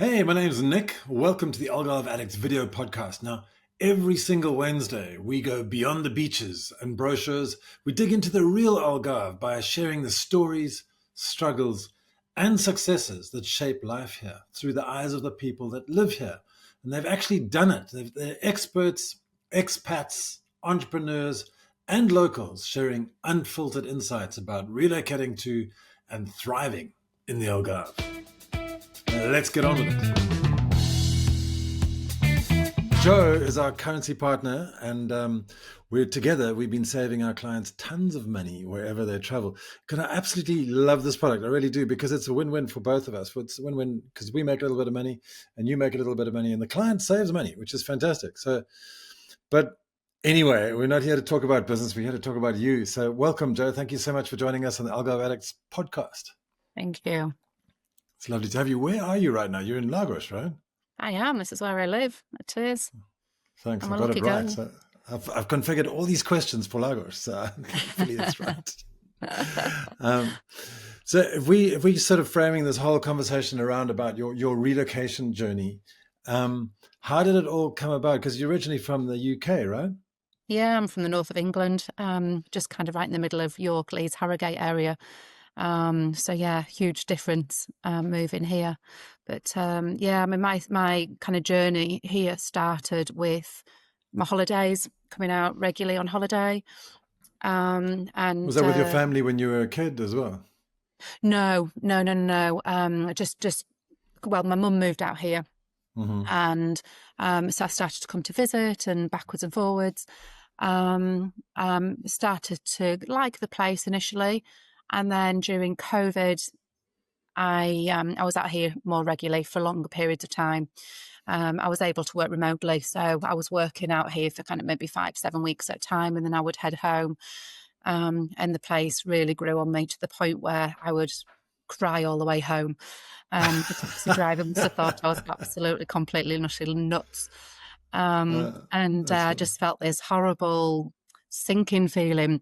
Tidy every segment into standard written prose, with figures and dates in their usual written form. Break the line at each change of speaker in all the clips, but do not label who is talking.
Hey, my name's Nick. Welcome to the Algarve Addicts video podcast. Now, every single Wednesday, we go beyond the beaches and brochures. We dig into the real Algarve by sharing the stories, struggles, and successes that shape life here through the eyes of the people that live here. And they've actually done it. They're experts, expats, entrepreneurs, and locals sharing unfiltered insights about relocating to and thriving in the Algarve. Let's get on with it. Joe is our currency partner, and we're together. We've been saving our clients tons of money wherever they travel. Because I absolutely love this product. I really do, because it's a win-win for both of us. It's a win-win because we make a little bit of money and you make a little bit of money and the client saves money, which is fantastic. But anyway, we're not here to talk about business. We're here to talk about you. So welcome, Joe. Thank you so much for joining us on the Algarve Addicts podcast.
Thank you.
It's lovely to have you. Where are you right now? You're in Lagos, right?
I am. This is where I live. It is.
Thanks.
I'm
I
a
got
lucky
it right.
girl.
So I've configured all these questions for Lagos, so hopefully that's right. So if we sort of framing this whole conversation around about your relocation journey, how did it all come about? Because you're originally from the UK, right?
Yeah, I'm from the north of England, just kind of right in the middle of York, Leeds, Harrogate area. So yeah, huge difference moving here. But yeah, I mean, my kind of journey here started with my holidays, coming out regularly on holiday. And
Was that with your family when you were a kid as well?
no. Well, my mum moved out here.
Mm-hmm.
And so I started to come to visit and backwards and forwards. Started to like the place initially, and then during COVID, I was out here more regularly for longer periods of time. I was able to work remotely, so I was working out here for kind of maybe 5-7 weeks at a time, and then I would head home. And the place really grew on me to the point where I would cry all the way home. The taxi driver must have thought I was absolutely, completely, and utterly nuts. And I
Funny.
just felt this horrible sinking feeling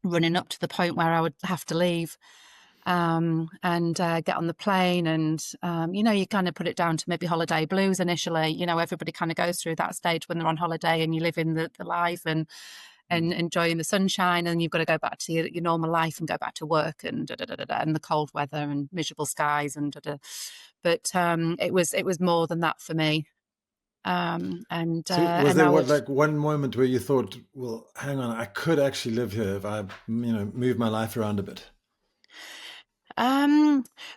running up to the point where I would have to leave and get on the plane. And, you kind of put it down to maybe holiday blues initially. Everybody kind of goes through that stage when they're on holiday and you live in the life and enjoying the sunshine, and you've got to go back to your normal life and go back to work and and the cold weather and miserable skies and But it was more than that for me.
So was
And
there
I would.
like one moment where you thought, well, hang on, I could actually live here if I, move my life around a bit?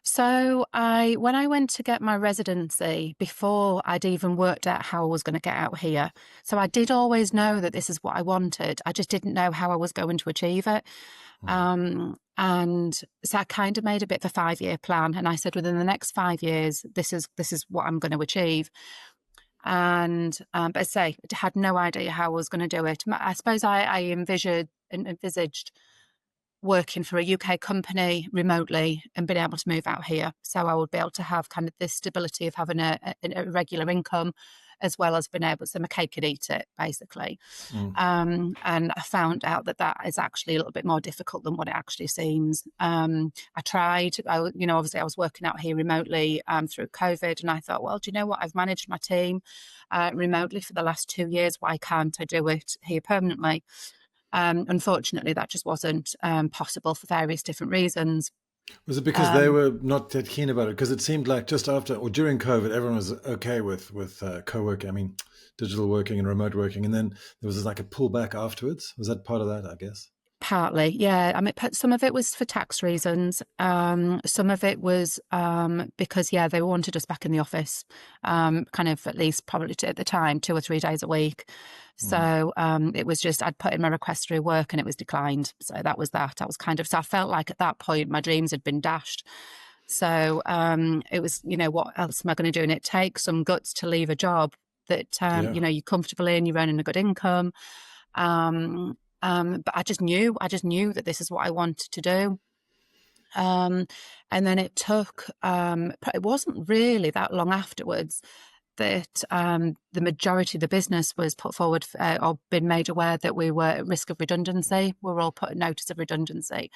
So when I went to get my residency, before I'd even worked out how I was going to get out here, so I did always know that this is what I wanted. I just didn't know how I was going to achieve it. And so I kind of made a bit of a 5-year plan, and I said, within the next 5 years, this is what I'm going to achieve. And but I say, I had no idea how I was going to do it. I suppose I envisaged working for a UK company remotely and being able to move out here. So I would be able to have kind of this stability of having a regular income, as well as being able to, my cake and eat it, basically. And I found out that is actually a little bit more difficult than what it actually seems. I tried, obviously I was working out here remotely through COVID, and I thought, well, do you know what? I've managed my team remotely for the last 2 years. Why can't I do it here permanently? Unfortunately, that just wasn't possible for various different reasons.
Was it because they were not that keen about it? Because it seemed like just after or during COVID, everyone was okay with co-working. I mean, digital working and remote working, and then there was like a pullback afterwards. Was that part of that? I guess.
Partly, yeah. I mean, some of it was for tax reasons. Some of it was because, yeah, they wanted us back in the office, kind of at least probably at the time, 2 or 3 days a week. So it was just, I'd put in my request through work and it was declined. So that was that. So I felt like at that point my dreams had been dashed. So it was, what else am I going to do? And it takes some guts to leave a job that, you're comfortable in, you're earning a good income. But I just knew that this is what I wanted to do. And then it took, it wasn't really that long afterwards that the majority of the business was put forward or been made aware that we were at risk of redundancy. We were all put a notice of redundancy.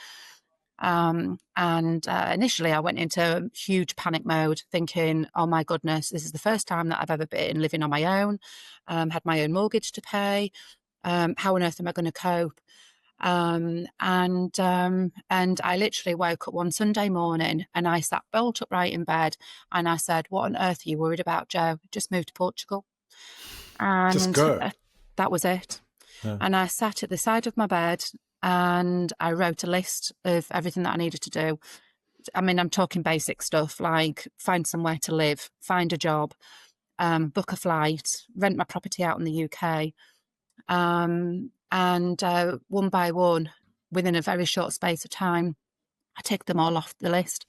And initially I went into huge panic mode thinking, oh my goodness, this is the first time that I've ever been living on my own, had my own mortgage to pay. How on earth am I going to cope? And I literally woke up one Sunday morning and I sat bolt upright in bed and I said, what on earth are you worried about, Joe? Just moved to Portugal.
Just
And
go.
that was it.
Yeah.
And I sat at the side of my bed and I wrote a list of everything that I needed to do. I mean, I'm talking basic stuff like find somewhere to live, find a job, book a flight, rent my property out in the UK. And one by one, within a very short space of time, I ticked them all off the list.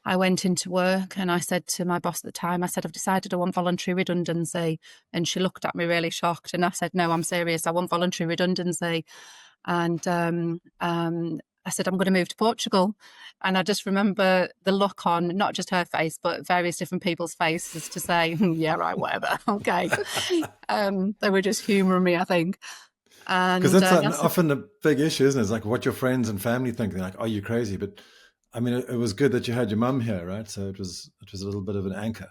I went into work and I said to my boss at the time, I said, I've decided I want voluntary redundancy. And she looked at me really shocked. And I said, no, I'm serious. I want voluntary redundancy. And I said, I'm going to move to Portugal. And I just remember the look on not just her face, but various different people's faces to say, yeah, right, whatever. Okay. They were just humouring me, I think.
Because
And
that's often a big issue, isn't it? It's like what your friends and family think. They're like, "Are you crazy?" But I mean, it was good that you had your mum here, right? So it was a little bit of an anchor.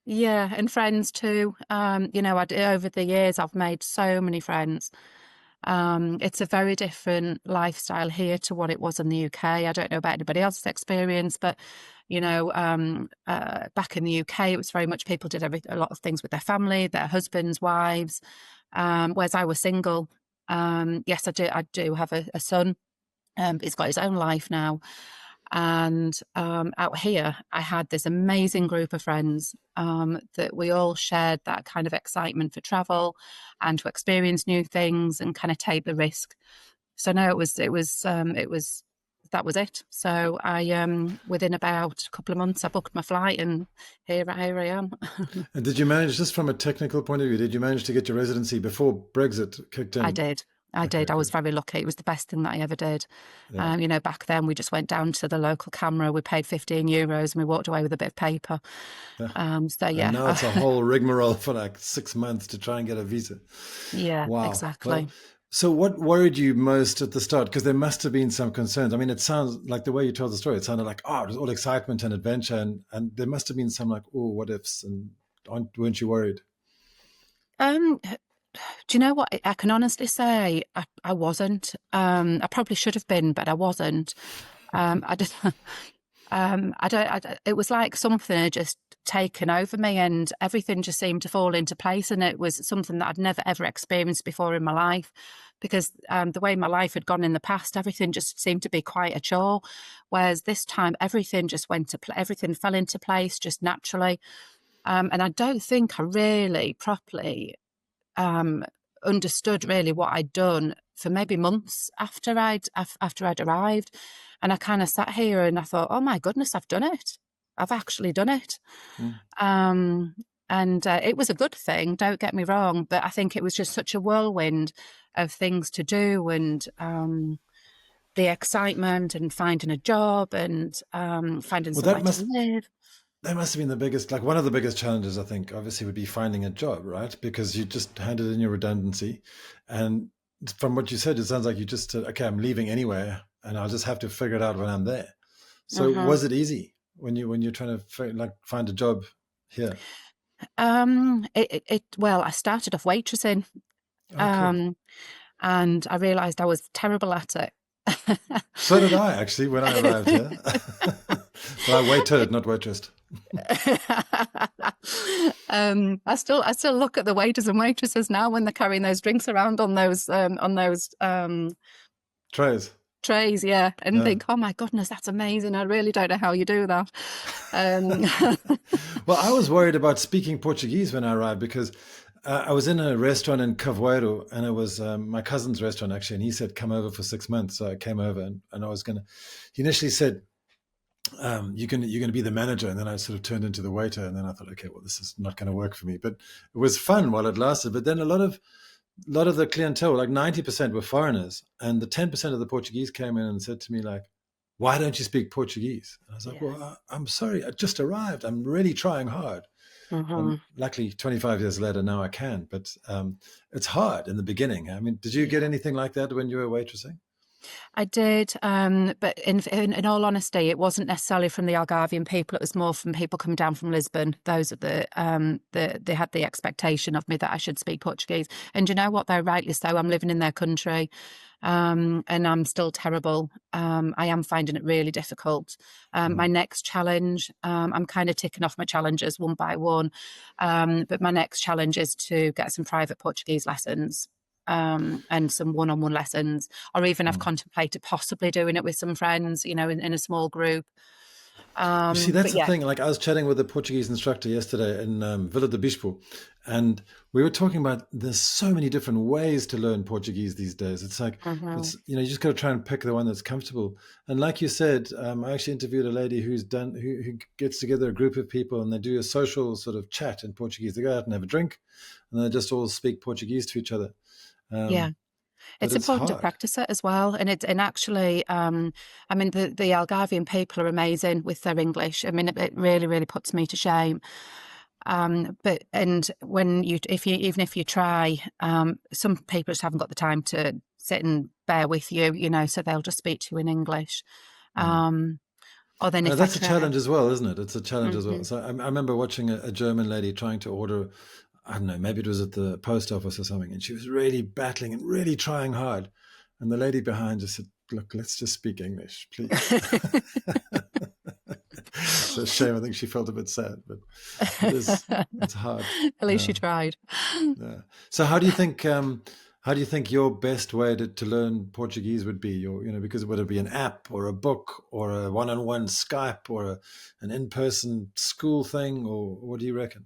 yeah, and friends too. Over the years, I've made so many friends. It's a very different lifestyle here to what it was in the UK. I don't know about anybody else's experience, but back in the UK, it was very much people did a lot of things with their family, their husbands, wives. Whereas I was single. Yes, I do have a son. He's got his own life now. And out here, I had this amazing group of friends that we all shared that kind of excitement for travel and to experience new things and kind of take the risk. So no, it was that was it. So I within about a couple of months, I booked my flight, and here I am.
And did you manage, just from a technical point of view, did you manage to get your residency before Brexit kicked
I
in?
did. I
Okay,
did. I was
good.
very lucky. It was the best thing that I ever did.
Yeah,
Back then we just went down to the local camera. We paid €15 and we walked away with a bit of paper.
yeah.
So
And now
yeah,
it's a whole rigmarole for like 6 months to try and get a visa.
yeah,
Wow. Well,
exactly.
so what worried you most at the start? Because there must have been some concerns. I mean, it sounds like the way you told the story, it sounded like, oh, it was all excitement and adventure. And there must have been some like, oh, what ifs? And weren't you worried?
Um, do you know what? I can honestly say I wasn't. I probably should have been, but I wasn't. I just, it was like something had just taken over me and everything just seemed to fall into place. And it was something that I'd never, ever experienced before in my life because the way my life had gone in the past, everything just seemed to be quite a chore. Whereas this time, everything just everything fell into place just naturally. And I don't think I really properly understood really what I'd done for maybe months after I'd arrived. And I kind of sat here and I thought, oh my goodness, I've done it. I've actually done it.
Mm.
And it was a good thing, don't get me wrong, but I think it was just such a whirlwind of things to do and the excitement and finding a job and finding
Well,
somewhere to live.
that must have been the biggest, like one of the biggest challenges, I think, obviously, would be finding a job, right? Because you just handed in your redundancy. And from what you said, it sounds like you just said, okay, I'm leaving anyway, and I'll just have to figure it out when I'm there. So
Mhm.
was it easy when you're trying to find a job here?
Well, I started off waitressing,
Oh, cool.
um, and I realised I was terrible at it.
So did I actually when I arrived here. But I waited, not waitressed.
I still look at the waiters and waitresses now when they're carrying those drinks around on those
Trays.
trays, yeah, and
Yeah.
think, oh my goodness, that's amazing. I really don't know how you do that. Um,
Well, I was worried about speaking Portuguese when I arrived because I was in a restaurant in Cavoeiro and it was my cousin's restaurant actually. And he said, come over for 6 months. So I came over and I was going to, he initially said, you're going to be the manager. And then I sort of turned into the waiter. And then I thought, okay, well, this is not going to work for me. But it was fun while it lasted. But then a lot of the clientele, like 90% were foreigners. And the 10% of the Portuguese came in and said to me, like, why don't you speak Portuguese? And I was like,
yeah.
well, I'm sorry, I just arrived. I'm really trying hard. And
Mhm.
luckily, 25 years later, now I can. But it's hard in the beginning. I mean, did you get
Yeah.
anything like that when you were waitressing?
I did, but in all honesty, it wasn't necessarily from the Algarvian people. It was more from people coming down from Lisbon. Those are they had the expectation of me that I should speak Portuguese. And you know what? Though rightly so. I'm living in their country, and I'm still terrible. I am finding it really difficult. My next challenge, I'm kind of ticking off my challenges one by one, but my next challenge is to get some private Portuguese lessons. And some one-on-one lessons, or even I've contemplated possibly doing it with some friends, in a small group.
You see,
But
that's the
yeah.
thing. Like, I was chatting with a Portuguese instructor yesterday in Vila de Bispo, and we were talking about there's so many different ways to learn Portuguese these days. It's like,
Mhm.
you just got to try and pick the one that's comfortable. And like you said, I actually interviewed a lady who gets together a group of people and they do a social sort of chat in Portuguese. They go out and have a drink, and they just all speak Portuguese to each other.
Yeah.
Um, but
It's
it's
important to
hard.
practice it as well. And actually, I mean, the Algarvian people are amazing with their English. I mean, it really, really puts me to shame. But and when even if you try, some people just haven't got the time to sit and bear with you, so they'll just speak to you in English.
Mm.
Um, or then if I
That's a
try,
challenge as well, isn't it? It's a challenge as well.
Mhm.
So I remember watching a German lady trying to order, I don't know, maybe it was at the post office or something, and she was really battling and really trying hard. And the lady behind just said, "Look, let's just speak English, please." It's a shame. I think she felt a bit sad, but it's hard.
At least
Yeah,
you tried.
yeah. So how do you think your best way to learn Portuguese would be? Because would it be an app or a book or a one-on-one Skype or an in-person school thing, or what do you reckon?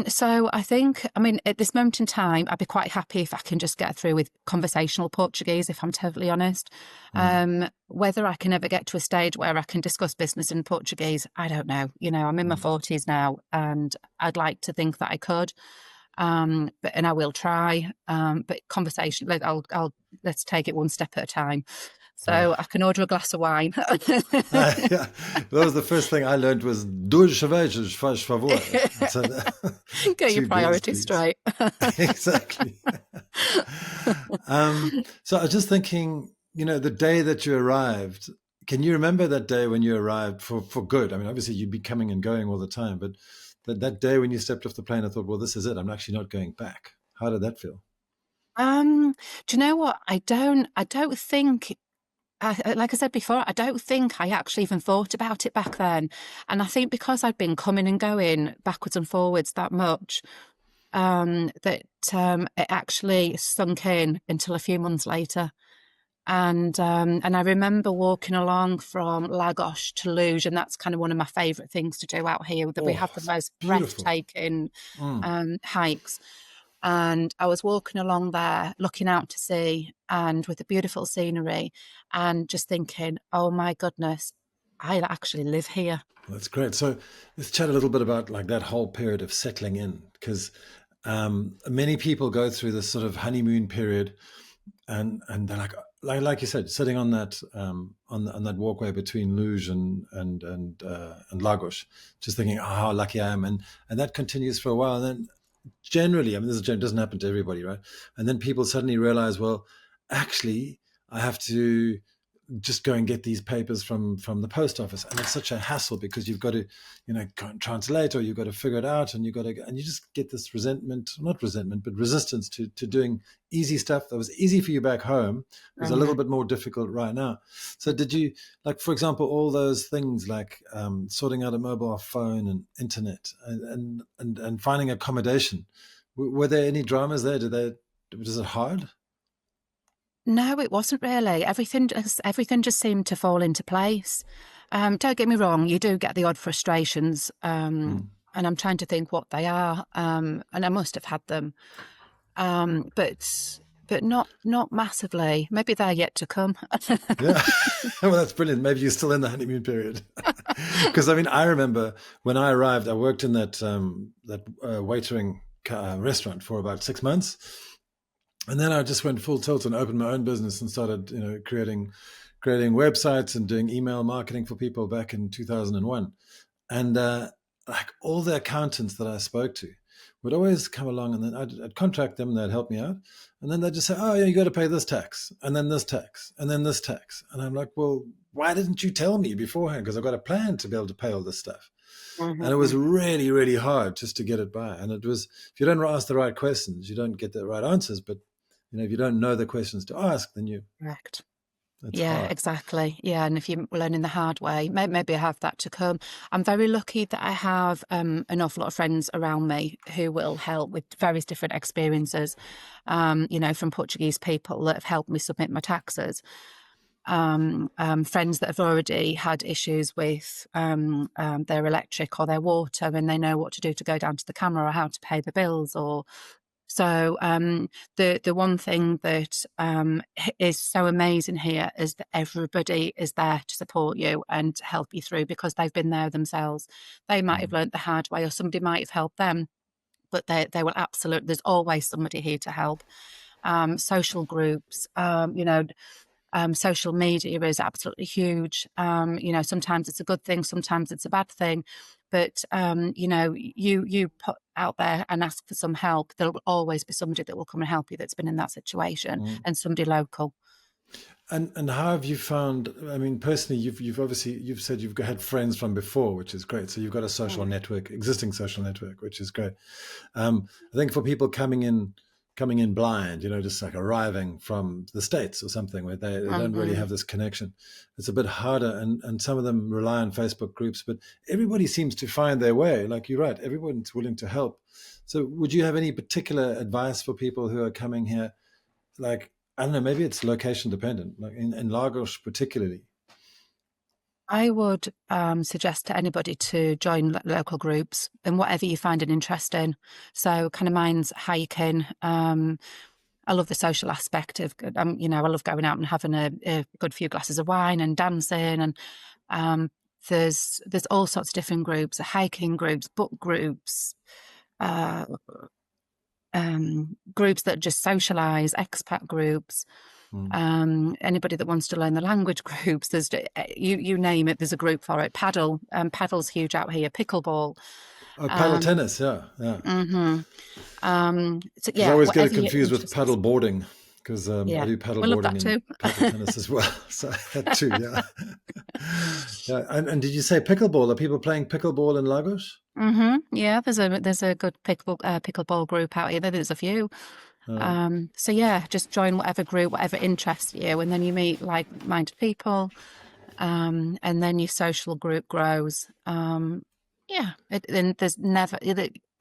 So I think, I mean, at this moment in time, I'd be quite happy if I can just get through with conversational Portuguese, if I'm totally honest.
Mm,
Whether I can ever get to a stage where I can discuss business in Portuguese, I don't know. I'm in my
mm.
40s now, and I'd like to think that I could. And I will try. But conversation, let's take it one step at a time.
Yeah.
So I can order a glass of wine.
Yeah, that was the first thing I learned was duas cervejas, faz favor. So
Get your
two beers,
priorities
please.
straight.
Exactly. So I was just thinking, the day that you arrived, can you remember that day when you arrived for good? I mean, obviously you'd be coming and going all the time, but that day when you stepped off the plane, I thought, well, this is it. I'm actually not going back. How did that feel?
Do you know what? I don't think, like I said before, I don't think I actually even thought about it back then. And I think because I'd been coming and going backwards and forwards that much, that it actually sunk in until a few months later. And I remember walking along from Lagos to Luge, and that's kind of one of my favourite things to do out here. That we
Oh,
have the
it's
most
beautiful.
breathtaking
Mm.
hikes. And I was walking along there, looking out to sea, and with the beautiful scenery, and just thinking, "Oh my goodness, I actually live here."
That's great. So let's chat a little bit about like that whole period of settling in, because many people go through this sort of honeymoon period, and they're like you said, sitting on that on that walkway between Luge and Lagos, just thinking, oh, how lucky I am, and that continues for a while, and then generally, I mean, doesn't happen to everybody, right? And then people suddenly realize, well, actually, I have to just go and get these papers from the post office, and it's such a hassle because you've got to go and translate, or you've got to figure it out, and you just get this not resentment but resistance to doing easy stuff that was easy for you back home was a little
Mhm.
bit more difficult right now. So did you, like, for example, all those things like sorting out a mobile phone and internet and finding accommodation, were there any dramas there? Was it hard?
No, it wasn't really. Everything just seemed to fall into place. Don't get me wrong, you do get the odd frustrations,
Mm.
and I'm trying to think what they are, and I must have had them, but not massively. Maybe they're yet to come.
Yeah. Well, that's brilliant. Maybe you're still in the honeymoon period. Because I mean, I remember when I arrived, I worked in that waitering restaurant for about 6 months, and then I just went full tilt and opened my own business and started, creating websites and doing email marketing for people back in 2001. And like all the accountants that I spoke to, would always come along, and then I'd contract them, they'd help me out. And then they'd just say, oh, yeah, you got to pay this tax, and then this tax, and then this tax. And I'm like, well, why didn't you tell me beforehand? Because I've got a plan to be able to pay all this stuff. And it was
Mm-hmm.
really, really hard just to get it by. And it was, if you don't ask the right questions, you don't get the right answers. But, if you don't know the questions to ask, then
Correct.
it's
Yeah,
hard.
exactly. Yeah, and if you're learning the hard way, maybe I have that to come. I'm very lucky that I have an awful lot of friends around me who will help with various different experiences. From Portuguese people that have helped me submit my taxes. Friends that have already had issues with their electric or their water, and they know what to do to go down to the camera or how to pay the bills. Or so the one thing that is so amazing here is that everybody is there to support you and to help you through, because they've been there themselves. They might have learnt the hard way, or somebody might have helped them, but they will absolutely. There's always somebody here to help. Social groups, social media is absolutely huge. Sometimes it's a good thing, sometimes it's a bad thing. But you put out there and ask for some help, there will always be somebody that will come and help you that's been in that situation,
Mm.
and somebody local.
And how have you found? I mean, personally, you've obviously said you've had friends from before, which is great. So you've got a social network, existing social network, which is great. I think for people coming in blind, just like arriving from the States or something, where they don't really
Mm-hmm.
have this connection, it's a bit harder. And some of them rely on Facebook groups, but everybody seems to find their way. Like you're right, everyone's willing to help. So would you have any particular advice for people who are coming here? Like, I don't know, maybe it's location dependent, like in Lagos particularly.
I would suggest to anybody to join local groups and whatever you find an interest in. So, kind of mine's hiking. I love the social aspect of, I love going out and having a good few glasses of wine and dancing. And there's all sorts of different groups: hiking groups, book groups, uh, groups that just socialize, expat groups.
Mm.
Anybody that wants to learn the language groups, there's you name it, there's a group for it. Paddle's huge out here. Pickleball.
Oh, paddle
Um,
tennis, yeah, yeah.
mhm. So
Because I
yeah,
always get it
whatever your
confused with
interest is.
paddle boarding, because I
Yeah,
do paddle
we love
boarding
that
and
too.
paddle tennis as well. So that too, yeah. Yeah. And did you say pickleball? Are people playing pickleball in Lagos?
Yeah, there's a good pickleball group out here. There's a few.
Uh,
So yeah, just join whatever group, whatever interests you, and then you meet like-minded people, and then your social group grows. And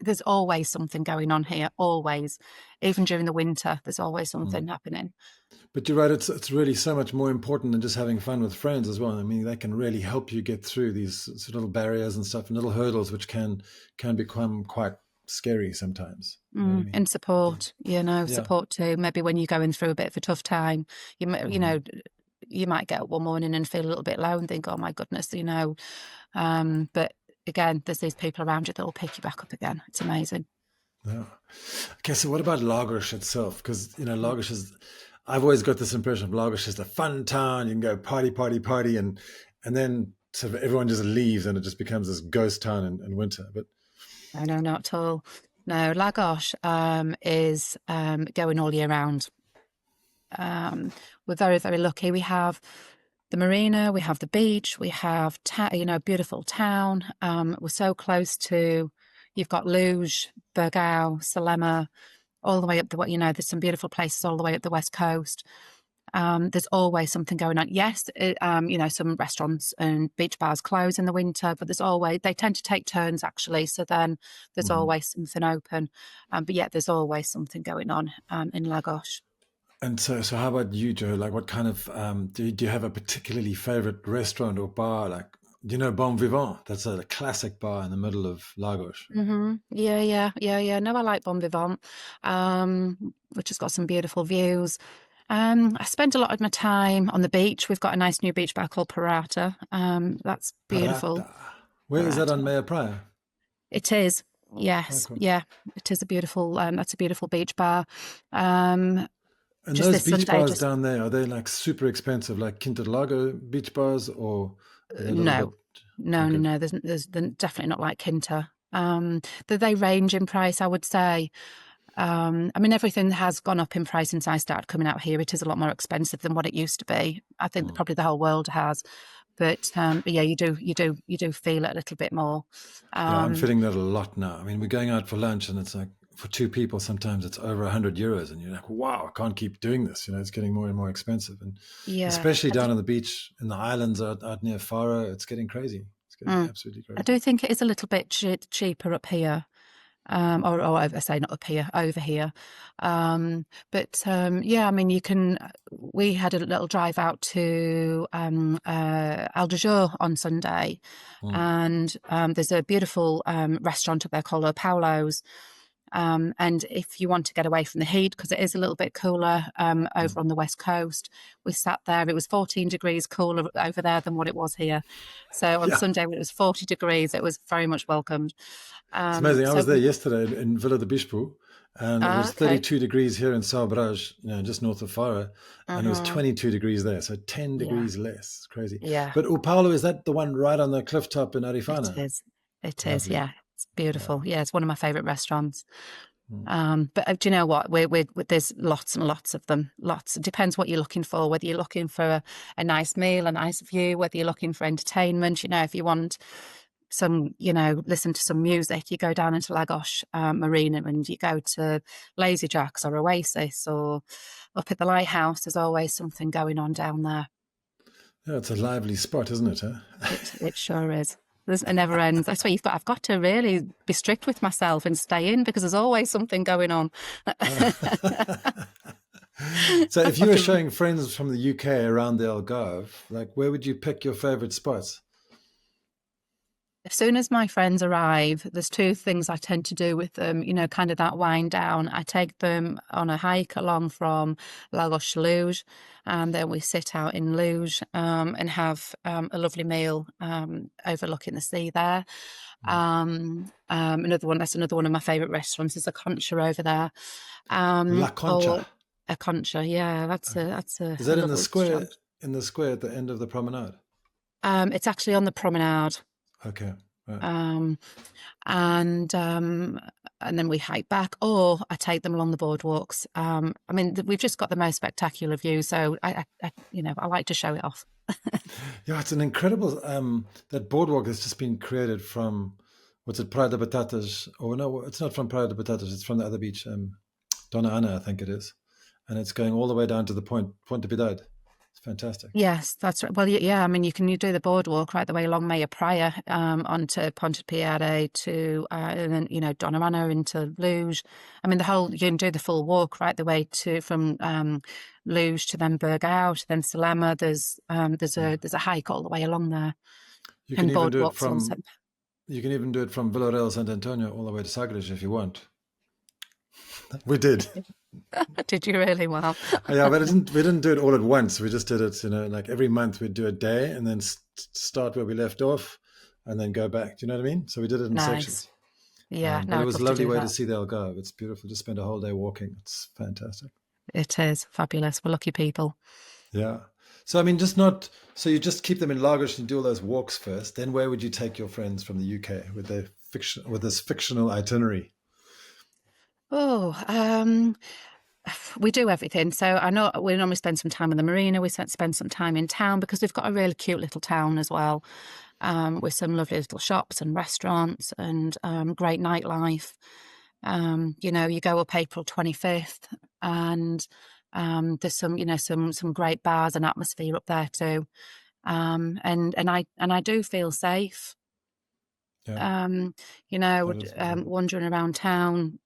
there's always something going on here. Always, even during the winter, there's always
mm.
something happening.
But you're right, it's really so much more important than just having fun with friends as well. I mean, they can really help you get through these sort of little barriers and stuff and little hurdles, which can become quite scary sometimes. You know what I mean?
And support,
Yeah.
support too. Maybe when you're going through a bit of a tough time, you
Hmm.
know, you might get up one morning and feel a little bit low and think, "Oh my goodness," But again, there's these people around you that will pick you back up again. It's amazing.
Yeah. Okay, so what about Lagos itself? Because Lagos is. I've always got this impression of Lagos is a fun town. You can go party, party, party, and then sort of everyone just leaves, and it just becomes this ghost town in winter. But
No, not at all. No, Lagos is going all year round. We're very, very lucky. We have the marina, we have the beach, we have beautiful town. We're so close to. You've got Luge, Burgao, Salema, all the way up there's some beautiful places all the way up the west coast. There's always something going on. Yes, some restaurants and beach bars close in the winter, but they tend to take turns actually. So then there's
mhm.
always something open. But yeah, there's always something going on in Lagos.
And so how about you, Joe? Like, what kind of do you have a particularly favorite restaurant or bar? Like, do you know Bon Vivant? That's a classic bar in the middle of Lagos.
Yeah, yeah, yeah, yeah. No, I like Bon Vivant, which has got some beautiful views. I spend a lot of my time on the beach. We've got a nice new beach bar called Parata. That's beautiful.
Parata. Where is that on
Parata.
Maya Praia?
It is.
Oh,
Yes,
cool.
yeah. It is a beautiful. That's a beautiful beach bar. Um,
And
just
those
this
beach
Sunday,
bars
just
down there, are they like super expensive, like Lago beach bars, or are they a little bit?
no, no, no,
Okay.
no. There's definitely not like Quinta. They range in price, I would say. I mean, everything has gone up in price since I started coming out here. It is a lot more expensive than what it used to be. I think that
Mm.
probably the whole world has. But yeah, you do feel it a little bit more.
Yeah, I'm
Um,
feeling that a lot now. I mean, we're going out for lunch and it's like for two people, sometimes it's over €100 and you're like, wow, I can't keep doing this. It's getting more and more expensive. And
yeah,
especially down on the beach in the islands out near Faro, it's getting crazy. It's getting absolutely
I
crazy.
do think it is a little bit cheaper up here. Or I say not up here, over here. But yeah, I mean, we had a little drive out to Algarve on Sunday,
Mm.
and there's a beautiful restaurant up there called Paulo's. And if you want to get away from the heat, because it is a little bit cooler
Mm.
over on the west coast, we sat there. It was 14 degrees cooler over there than what it was here. So on
Yeah,
Sunday, when it was 40 degrees, it was very much welcomed.
it's amazing. I
So
was there yesterday in Villa de Bispo, and it was
okay.
32 degrees here in Salbrage, just north of Faro, and it was
Mm-hmm.
22 degrees there, so 10
Yeah,
degrees less. It's crazy.
yeah,
But Upalo, is that the one right on the cliff top in
it
Arifana?
is. It is.
Lovely.
Yeah, it's
Yeah.
beautiful. Yeah, it's one of my favorite restaurants.
Mm.
But do you know what? There's lots and lots of them. Lots. It depends what you're looking for. Whether you're looking for a nice meal, a nice view, whether you're looking for entertainment. If you want some, listen to some music, you go down into Lagos Marina and you go to Lazy Jacks or Oasis or up at the lighthouse. There's always something going on down there.
Yeah, it's a lively spot, isn't it? Huh?
It sure is. It never ends. That's why I've got to really be strict with myself and stay in because there's always something going on.
So,
I've
if you
got
were
to,
showing friends from the UK around the Algarve, like where would you pick your favorite spots?
as soon as my friends arrive, there's two things I tend to do with them, kind of that wind down. I take them on a hike along from Lagos to Luge, and then we sit out in Luge and have a lovely meal overlooking the sea there. That's another one of my favourite restaurants is a Concha over there.
La
Or
Concha.
a Concha, yeah,
Okay.
that's a
Is that
lovely restaurant.
in the square at the end of the promenade?
It's actually on the promenade.
Okay. Right.
Um, and um, and then we hike back, or I take them along the boardwalks. I mean, we've just got the most spectacular view, so I like to show it off.
Yeah, it's an incredible that boardwalk has just been created from what's it, Praia de Batatas? Oh no, it's not from Praia de Batatas, it's from the other beach, Donna Ana, I think it is. And it's going all the way down to the Point de Piedade. It's fantastic.
Yes, that's right. Well, yeah, I mean, you do the boardwalk right the way along Maya Praia, onto Ponte Piade and then, Donnarumma into Luge. I mean, you can do the full walk right the way from Luge to then Burgau to then Salema.
Yeah.
There's a hike all the way along there
You can
and
even do it
boardwalks also.
from you can even do it from Villarreal Sant Antonio all the way to Sagres if you want. We did.
Did you really? Well,
Yeah, but we didn't do it all at once. We just did it, like every month we'd do a day and then start where we left off and then go back. Do you know what I mean? So we did it in
nice.
sections.
Yeah,
But
no,
it
I'd
was a
love to
lovely
do
way to
that.
see the Algarve. It's beautiful. Just spend a whole day walking. It's fantastic.
It is fabulous. We're lucky people.
Yeah. So I mean, just not. So you just keep them in Lagos and do all those walks first. Then where would you take your friends from the UK with this fictional itinerary?
Oh, we do everything. So I know we normally spend some time in the marina. We spend some time in town because we've got a really cute little town as well, with some lovely little shops and restaurants and great nightlife. You go up April 25th, and there's some great bars and atmosphere up there too. And I do feel safe.
Yeah,
Um,
that is important.
wandering around town.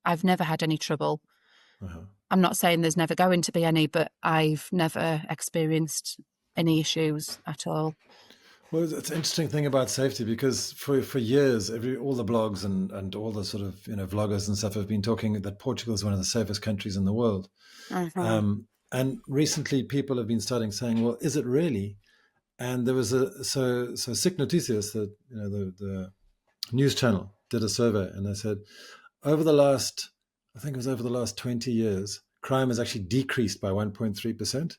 I've never had any trouble.
Uh-huh.
I'm not saying there's never going to be any, but I've never experienced any issues at all.
Well, it's an interesting thing about safety because for years, all the blogs and all the sort of vloggers and stuff have been talking that Portugal is one of the safest countries in the world.
Uh-huh.
And recently, people have been starting saying, "Well, is it really?" And there was so Sick Noticias, the news channel, did a survey, and they said I think it was over the last 20 years, crime has actually decreased by 1.3%,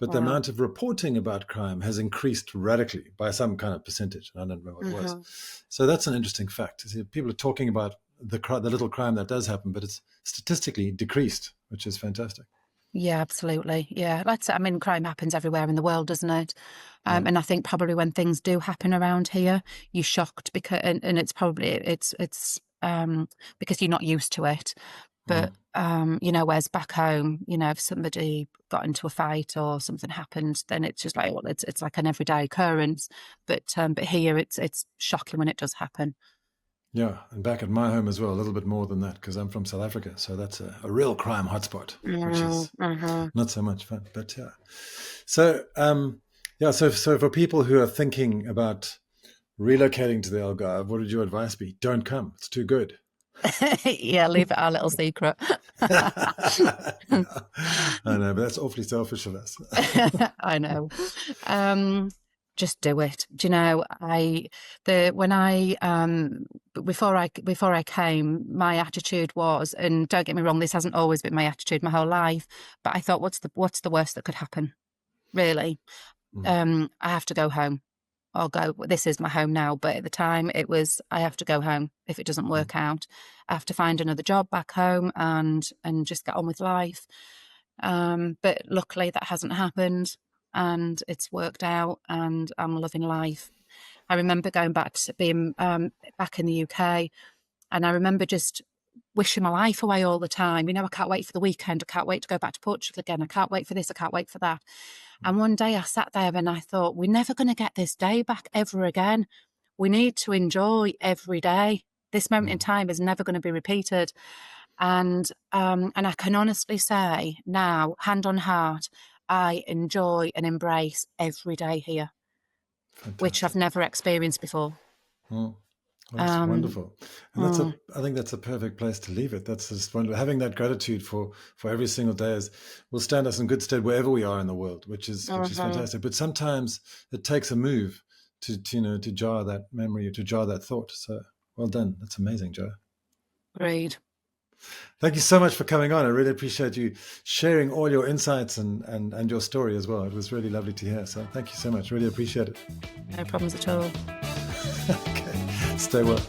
but the
Wow.
amount of reporting about crime has increased radically by some kind of percentage. I don't remember what it was. So that's an interesting fact. People are talking about the little crime that does happen, but it's statistically decreased, which is fantastic.
Yeah, absolutely. Yeah, that's. I mean, crime happens everywhere in the world, doesn't it?
Yeah.
And I think probably when things do happen around here, you're shocked because, and it's probably because you're not used to it. But whereas back home, if somebody got into a fight or something happened, then it's just like, well, it's like an everyday occurrence. But here, it's shocking when it does happen.
Yeah, and back at my home as well, a little bit more than that because I'm from South Africa. So that's a real crime hotspot, which is not so much fun. But yeah. So, so for people who are thinking about relocating to the Algarve, what would your advice be? Don't come. It's too good.
Yeah, leave it our little secret.
I know, but that's awfully selfish of us.
I know. Just do it. Do you know, before I came, my attitude was, and don't get me wrong, this hasn't always been my attitude my whole life, but I thought, what's the worst that could happen? Really? I have to go home. I'll go. This is my home now, but at the time it was, I have to go home if it doesn't work out. I have to find another job back home and just get on with life. But luckily that hasn't happened, and it's worked out, and I'm loving life. I remember going back to being back in the UK, and I remember just wishing my life away all the time. I can't wait for the weekend. I can't wait to go back to Portugal again. I can't wait for this. I can't wait for that. And one day I sat there and I thought, we're never going to get this day back ever again. We need to enjoy every day. This moment in time is never going to be repeated. And I can honestly say now, hand on heart, I enjoy and embrace every day here, which I've never experienced before.
Well, that's wonderful, and I think that's a perfect place to leave it. That's just wonderful. Having that gratitude for every single day will stand us in good stead wherever we are in the world, which is fantastic. But sometimes it takes a move to jar that memory or to jar that thought. So well done. That's amazing, Jo.
Great.
Thank you so much for coming on. I really appreciate you sharing all your insights and your story as well. It was really lovely to hear. So thank you so much. Really appreciate it.
No problems at all.
Okay. Stay well.